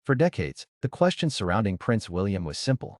For decades, the question surrounding Prince William was simple.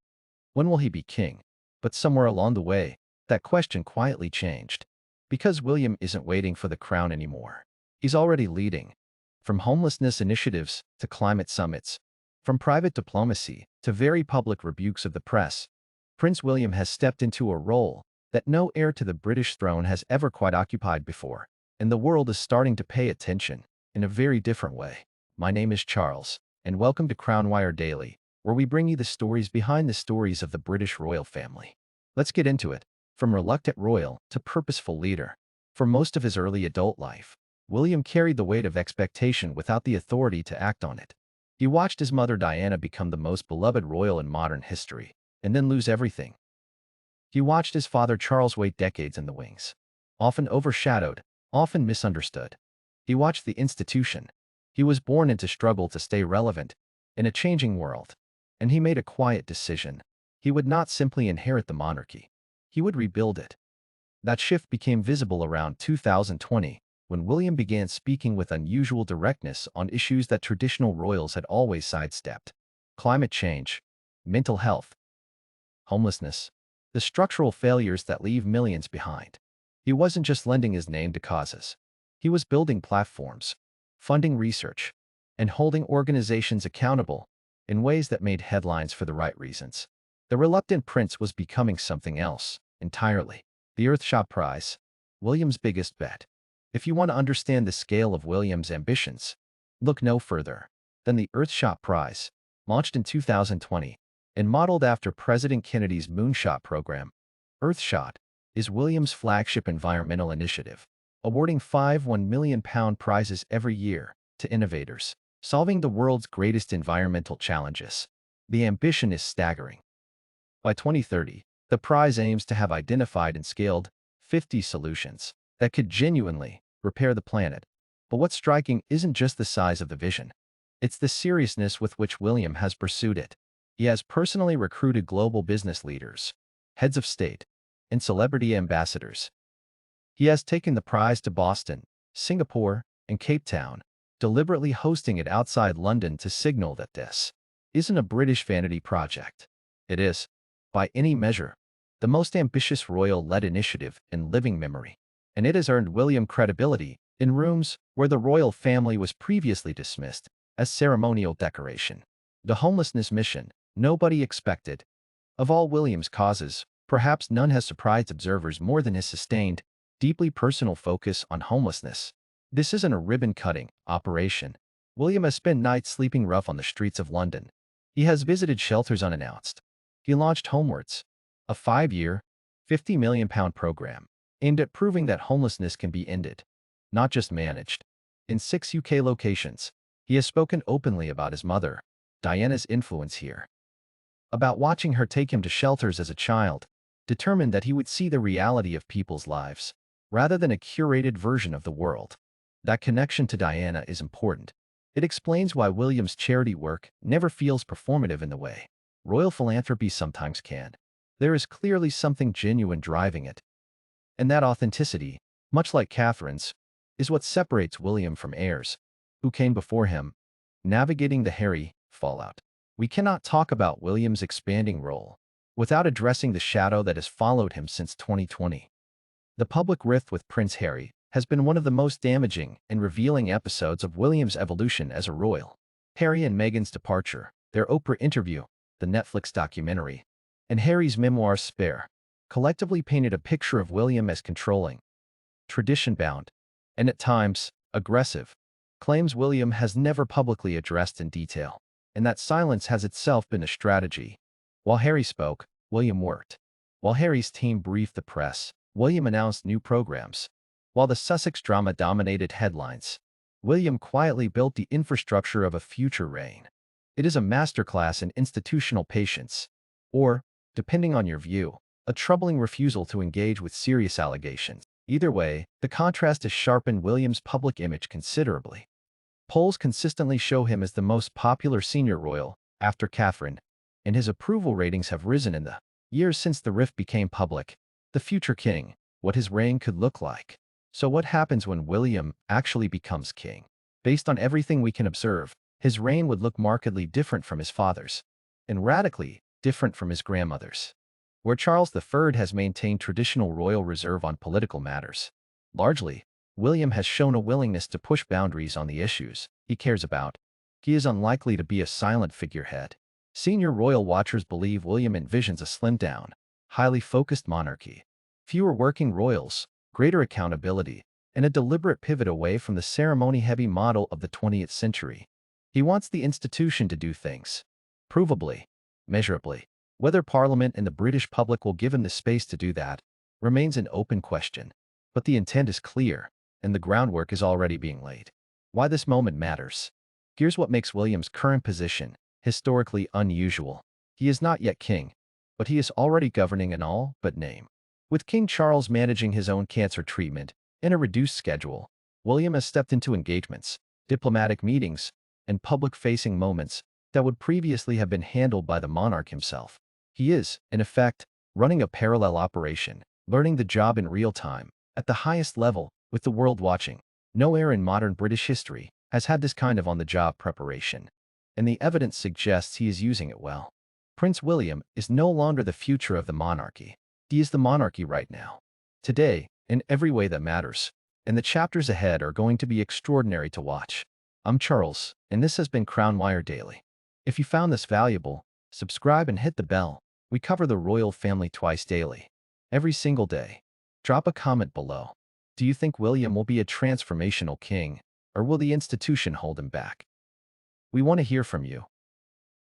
When will he be king? But somewhere along the way, that question quietly changed. Because William isn't waiting for the crown anymore. He's already leading. From homelessness initiatives to climate summits, from private diplomacy to very public rebukes of the press, Prince William has stepped into a role that no heir to the British throne has ever quite occupied before. And the world is starting to pay attention in a very different way. My name is Charles, and welcome to Crown Wire Daily, where we bring you the stories behind the stories of the British royal family. Let's get into it. From reluctant royal to purposeful leader. For most of his early adult life, William carried the weight of expectation without the authority to act on it. He watched his mother Diana become the most beloved royal in modern history, and then lose everything. He watched his father Charles wait decades in the wings, often overshadowed, often misunderstood. He watched the institution. He was born into struggle to stay relevant in a changing world, and he made a quiet decision. He would not simply inherit the monarchy. He would rebuild it. That shift became visible around 2020, when William began speaking with unusual directness on issues that traditional royals had always sidestepped: climate change, mental health, homelessness, the structural failures that leave millions behind. He wasn't just lending his name to causes. He was building platforms, funding research, and holding organizations accountable in ways that made headlines for the right reasons. The reluctant prince was becoming something else entirely. The Earthshot Prize, William's biggest bet. If you want to understand the scale of William's ambitions, look no further than the Earthshot Prize, launched in 2020 and modeled after President Kennedy's moonshot program. Earthshot is William's flagship environmental initiative, awarding five £1 million prizes every year to innovators solving the world's greatest environmental challenges. The ambition is staggering. By 2030, the prize aims to have identified and scaled 50 solutions that could genuinely repair the planet. But what's striking isn't just the size of the vision. It's the seriousness with which William has pursued it. He has personally recruited global business leaders, heads of state, and celebrity ambassadors. He has taken the prize to Boston, Singapore, and Cape Town, deliberately hosting it outside London to signal that this isn't a British vanity project. It is, by any measure, the most ambitious royal-led initiative in living memory, and it has earned William credibility in rooms where the royal family was previously dismissed as ceremonial decoration. The homelessness mission nobody expected. Of all William's causes, perhaps none has surprised observers more than his sustained, deeply personal focus on homelessness. This isn't a ribbon-cutting operation. William has spent nights sleeping rough on the streets of London. He has visited shelters unannounced. He launched Homewards, a 5-year, £50 million program aimed at proving that homelessness can be ended, not just managed. In 6 UK locations, he has spoken openly about his mother, Diana's influence here, about watching her take him to shelters as a child, determined that he would see the reality of people's lives, rather than a curated version of the world. That connection to Diana is important. It explains why William's charity work never feels performative in the way royal philanthropy sometimes can. There is clearly something genuine driving it. And that authenticity, much like Catherine's, is what separates William from heirs who came before him, navigating the hairy fallout. We cannot talk about William's expanding role without addressing the shadow that has followed him since 2020. The public rift with Prince Harry has been one of the most damaging and revealing episodes of William's evolution as a royal. Harry and Meghan's departure, their Oprah interview, the Netflix documentary, and Harry's memoir Spare, collectively painted a picture of William as controlling, tradition-bound, and at times, aggressive, claims William has never publicly addressed in detail, and that silence has itself been a strategy. While Harry spoke, William worked. While Harry's team briefed the press, William announced new programs. While the Sussex drama dominated headlines, William quietly built the infrastructure of a future reign. It is a masterclass in institutional patience, or, depending on your view, a troubling refusal to engage with serious allegations. Either way, the contrast has sharpened William's public image considerably. Polls consistently show him as the most popular senior royal after Catherine, and his approval ratings have risen in the years since the rift became public. The future king, what his reign could look like. So what happens when William actually becomes king? Based on everything we can observe, his reign would look markedly different from his father's, and radically different from his grandmother's. Where Charles III has maintained traditional royal reserve on political matters, largely, William has shown a willingness to push boundaries on the issues he cares about. He is unlikely to be a silent figurehead. Senior royal watchers believe William envisions a slimmed-down, highly focused monarchy. Fewer working royals, greater accountability, and a deliberate pivot away from the ceremony-heavy model of the 20th century. He wants the institution to do things provably, measurably. Whether Parliament and the British public will give him the space to do that remains an open question. But the intent is clear, and the groundwork is already being laid. Why this moment matters. Here's what makes William's current position historically unusual. He is not yet king, but he is already governing in all but name. With King Charles managing his own cancer treatment in a reduced schedule, William has stepped into engagements, diplomatic meetings, and public-facing moments that would previously have been handled by the monarch himself. He is, in effect, running a parallel operation, learning the job in real time, at the highest level, with the world watching. No heir in modern British history has had this kind of on-the-job preparation, and the evidence suggests he is using it well. Prince William is no longer the future of the monarchy. He is the monarchy right now. Today, in every way that matters, and the chapters ahead are going to be extraordinary to watch. I'm Charles, and this has been Crown Wire Daily. If you found this valuable, subscribe and hit the bell. We cover the royal family twice daily, every single day. Drop a comment below. Do you think William will be a transformational king, or will the institution hold him back? We want to hear from you.